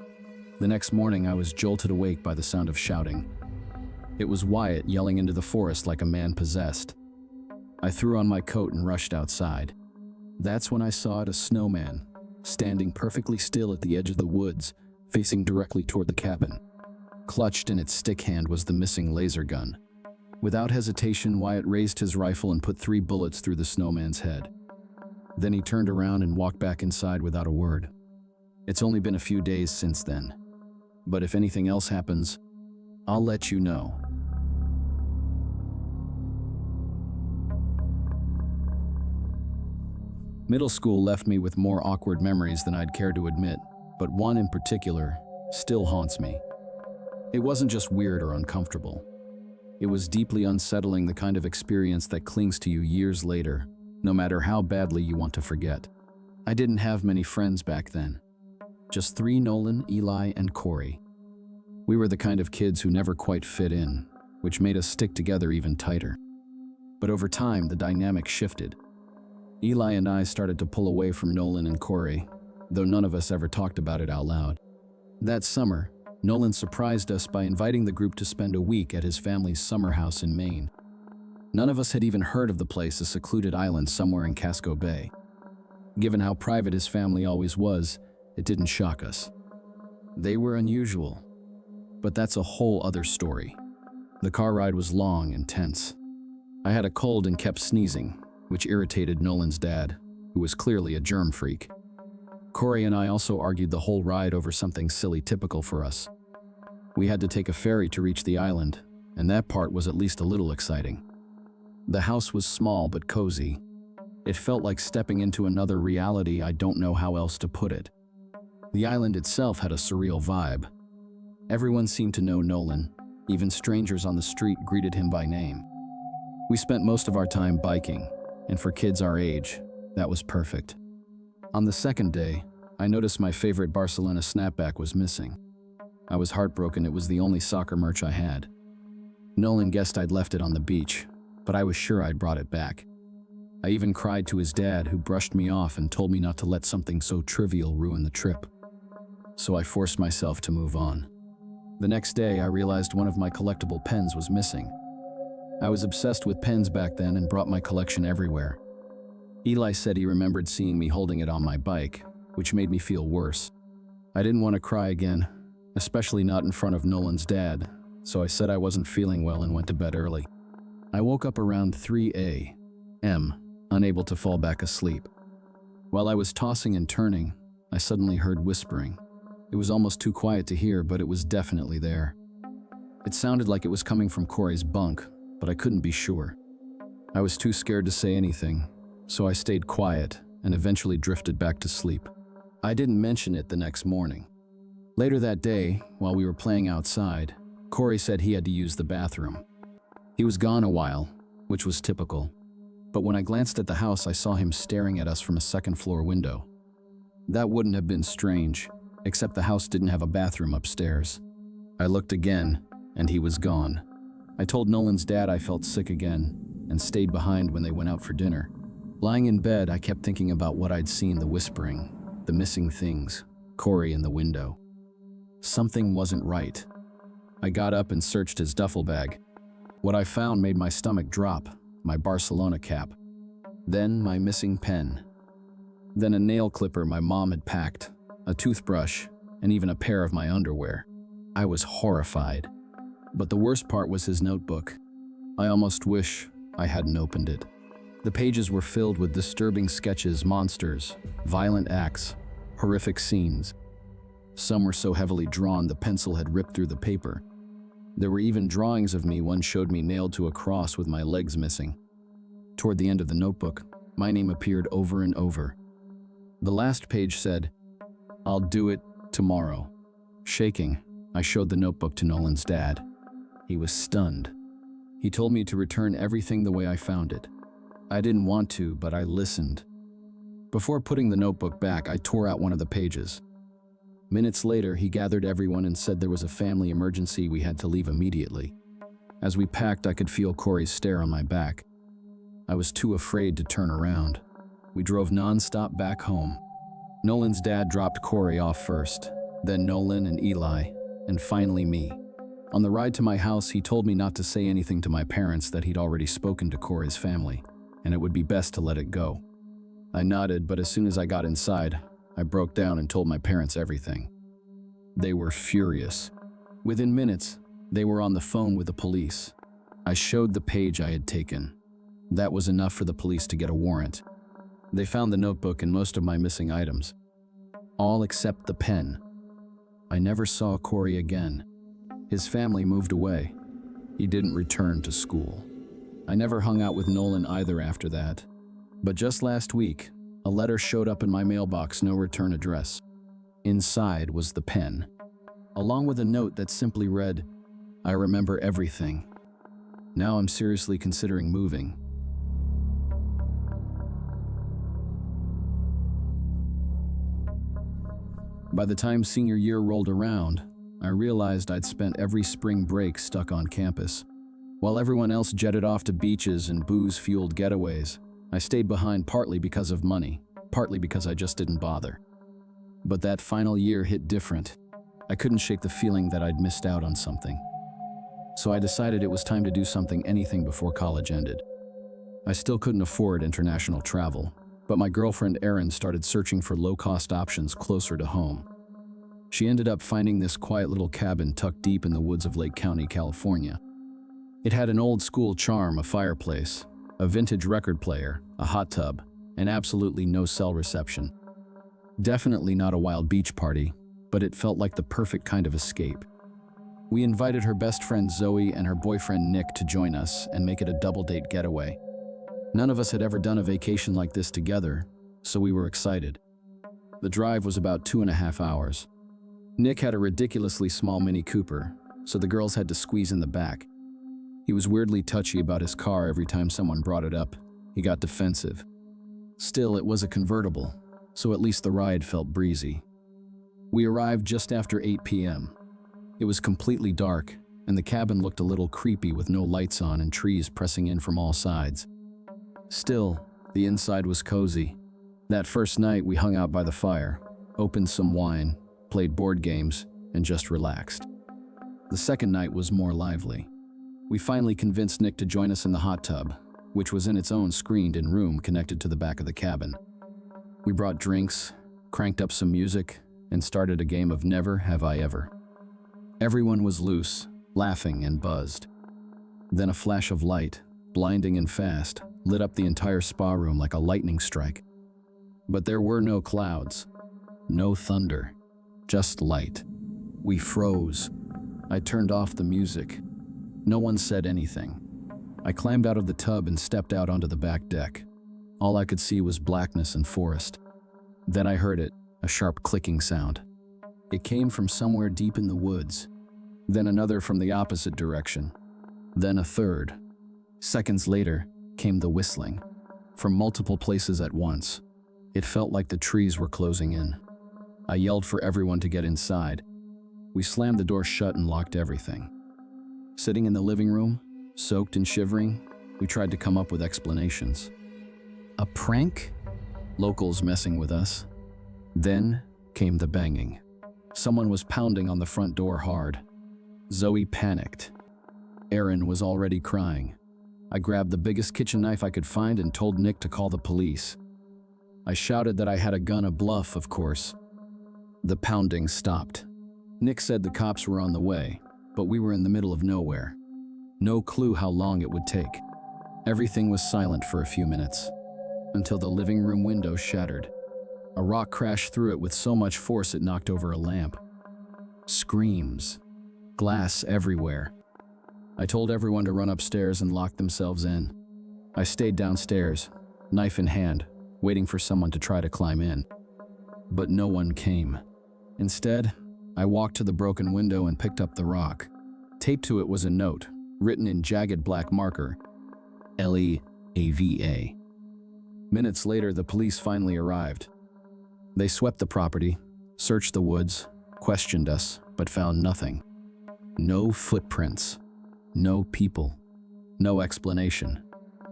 The next morning I was jolted awake by the sound of shouting. It was Wyatt yelling into the forest like a man possessed. I threw on my coat and rushed outside. That's when I saw a snowman, standing perfectly still at the edge of the woods, facing directly toward the cabin. Clutched in its stick hand was the missing laser gun. Without hesitation, Wyatt raised his rifle and put 3 bullets through the snowman's head. Then he turned around and walked back inside without a word. It's only been a few days since then. But if anything else happens, I'll let you know. Middle school left me with more awkward memories than I'd care to admit, but one in particular still haunts me. It wasn't just weird or uncomfortable. It was deeply unsettling, the kind of experience that clings to you years later, no matter how badly you want to forget. I didn't have many friends back then. Just 3: Nolan, Eli, and Corey. We were the kind of kids who never quite fit in, which made us stick together even tighter. But over time, the dynamic shifted. Eli and I started to pull away from Nolan and Corey, though none of us ever talked about it out loud. That summer, Nolan surprised us by inviting the group to spend a week at his family's summer house in Maine. None of us had even heard of the place, a secluded island somewhere in Casco Bay. Given how private his family always was, it didn't shock us. They were unusual, but that's a whole other story. The car ride was long and tense. I had a cold and kept sneezing, which irritated Nolan's dad, who was clearly a germ freak. Corey and I also argued the whole ride over something silly typical for us. We had to take a ferry to reach the island, and that part was at least a little exciting. The house was small but cozy. It felt like stepping into another reality. I don't know how else to put it. The island itself had a surreal vibe. Everyone seemed to know Nolan. Even strangers on the street greeted him by name. We spent most of our time biking, and for kids our age, that was perfect. On the second day, I noticed my favorite Barcelona snapback was missing. I was heartbroken. It was the only soccer merch I had. Nolan guessed I'd left it on the beach, but I was sure I'd brought it back. I even cried to his dad, who brushed me off and told me not to let something so trivial ruin the trip. So I forced myself to move on. The next day, I realized one of my collectible pens was missing. I was obsessed with pens back then and brought my collection everywhere. Eli said he remembered seeing me holding it on my bike, which made me feel worse. I didn't want to cry again, especially not in front of Nolan's dad, so I said I wasn't feeling well and went to bed early. I woke up around 3 a.m., unable to fall back asleep. While I was tossing and turning, I suddenly heard whispering. It was almost too quiet to hear, but it was definitely there. It sounded like it was coming from Corey's bunk, but I couldn't be sure. I was too scared to say anything, so I stayed quiet and eventually drifted back to sleep. I didn't mention it the next morning. Later that day, while we were playing outside, Corey said he had to use the bathroom. He was gone a while, which was typical. But when I glanced at the house, I saw him staring at us from a second-floor window. That wouldn't have been strange, except the house didn't have a bathroom upstairs. I looked again, and he was gone. I told Nolan's dad I felt sick again, and stayed behind when they went out for dinner. Lying in bed, I kept thinking about what I'd seen: the whispering, the missing things, Corey in the window. Something wasn't right. I got up and searched his duffel bag. What I found made my stomach drop: my Barcelona cap. Then my missing pen. Then a nail clipper my mom had packed, a toothbrush, and even a pair of my underwear. I was horrified. But the worst part was his notebook. I almost wish I hadn't opened it. The pages were filled with disturbing sketches, monsters, violent acts, horrific scenes. Some were so heavily drawn the pencil had ripped through the paper. There were even drawings of me. One showed me nailed to a cross with my legs missing. Toward the end of the notebook, my name appeared over and over. The last page said, "I'll do it tomorrow." Shaking, I showed the notebook to Nolan's dad. He was stunned. He told me to return everything the way I found it. I didn't want to, but I listened. Before putting the notebook back, I tore out one of the pages. Minutes later, he gathered everyone and said there was a family emergency. We had to leave immediately. As we packed, I could feel Corey's stare on my back. I was too afraid to turn around. We drove nonstop back home. Nolan's dad dropped Corey off first, then Nolan and Eli, and finally me. On the ride to my house, he told me not to say anything to my parents, that he'd already spoken to Corey's family, and it would be best to let it go. I nodded, but as soon as I got inside, I broke down and told my parents everything. They were furious. Within minutes, they were on the phone with the police. I showed the page I had taken. That was enough for the police to get a warrant. They found the notebook and most of my missing items, all except the pen. I never saw Corey again. His family moved away. He didn't return to school. I never hung out with Nolan either after that. But just last week, a letter showed up in my mailbox, no return address. Inside was the pen, along with a note that simply read, "I remember everything. Now I'm seriously considering moving." By the time senior year rolled around, I realized I'd spent every spring break stuck on campus. While everyone else jetted off to beaches and booze-fueled getaways, I stayed behind, partly because of money, partly because I just didn't bother. But that final year hit different. I couldn't shake the feeling that I'd missed out on something. So I decided it was time to do something, anything, before college ended. I still couldn't afford international travel, but my girlfriend Erin started searching for low-cost options closer to home. She ended up finding this quiet little cabin tucked deep in the woods of Lake County, California. It had an old-school charm, a fireplace, a vintage record player, a hot tub, and absolutely no cell reception. Definitely not a wild beach party, but it felt like the perfect kind of escape. We invited her best friend Zoe and her boyfriend Nick to join us and make it a double-date getaway. None of us had ever done a vacation like this together, so we were excited. The drive was about 2.5 hours. Nick had a ridiculously small Mini Cooper, so the girls had to squeeze in the back. He was weirdly touchy about his car. Every time someone brought it up, he got defensive. Still, it was a convertible, so at least the ride felt breezy. We arrived just after 8 p.m. It was completely dark, and the cabin looked a little creepy with no lights on and trees pressing in from all sides. Still, the inside was cozy. That first night, we hung out by the fire, opened some wine, played board games, and just relaxed. The second night was more lively. We finally convinced Nick to join us in the hot tub, which was in its own screened-in room connected to the back of the cabin. We brought drinks, cranked up some music, and started a game of Never Have I Ever. Everyone was loose, laughing and buzzed. Then a flash of light, blinding and fast, lit up the entire spa room like a lightning strike. But there were no clouds, no thunder, just light. We froze. I turned off the music. No one said anything. I climbed out of the tub and stepped out onto the back deck. All I could see was blackness and forest. Then I heard it, a sharp clicking sound. It came from somewhere deep in the woods. Then another from the opposite direction. Then a third. Seconds later came the whistling, from multiple places at once. It felt like the trees were closing in. I yelled for everyone to get inside. We slammed the door shut and locked everything. Sitting in the living room, soaked and shivering, we tried to come up with explanations. A prank? Locals messing with us? Then came the banging. Someone was pounding on the front door hard. Zoe panicked. Erin was already crying. I grabbed the biggest kitchen knife I could find and told Nick to call the police. I shouted that I had a gun, a bluff, of course. The pounding stopped. Nick said the cops were on the way, but we were in the middle of nowhere. No clue how long it would take. Everything was silent for a few minutes, until the living room window shattered. A rock crashed through it with so much force it knocked over a lamp. Screams. Glass everywhere. I told everyone to run upstairs and lock themselves in. I stayed downstairs, knife in hand, waiting for someone to try to climb in. But no one came. Instead, I walked to the broken window and picked up the rock. Taped to it was a note, written in jagged black marker, L-E-A-V-A. Minutes later, the police finally arrived. They swept the property, searched the woods, questioned us, but found nothing. No footprints. No people. No explanation.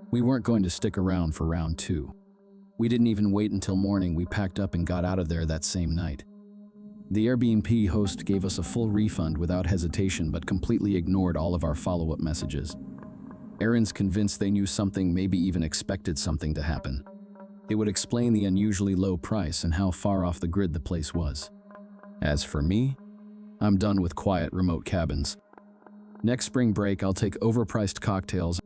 We weren't going to stick around for round 2. We didn't even wait until morning. We packed up and got out of there that same night. The Airbnb host gave us a full refund without hesitation, but completely ignored all of our follow-up messages. Erin's convinced they knew something, maybe even expected something to happen. It would explain the unusually low price and how far off the grid the place was. As for me, I'm done with quiet remote cabins. Next spring break, I'll take overpriced cocktails.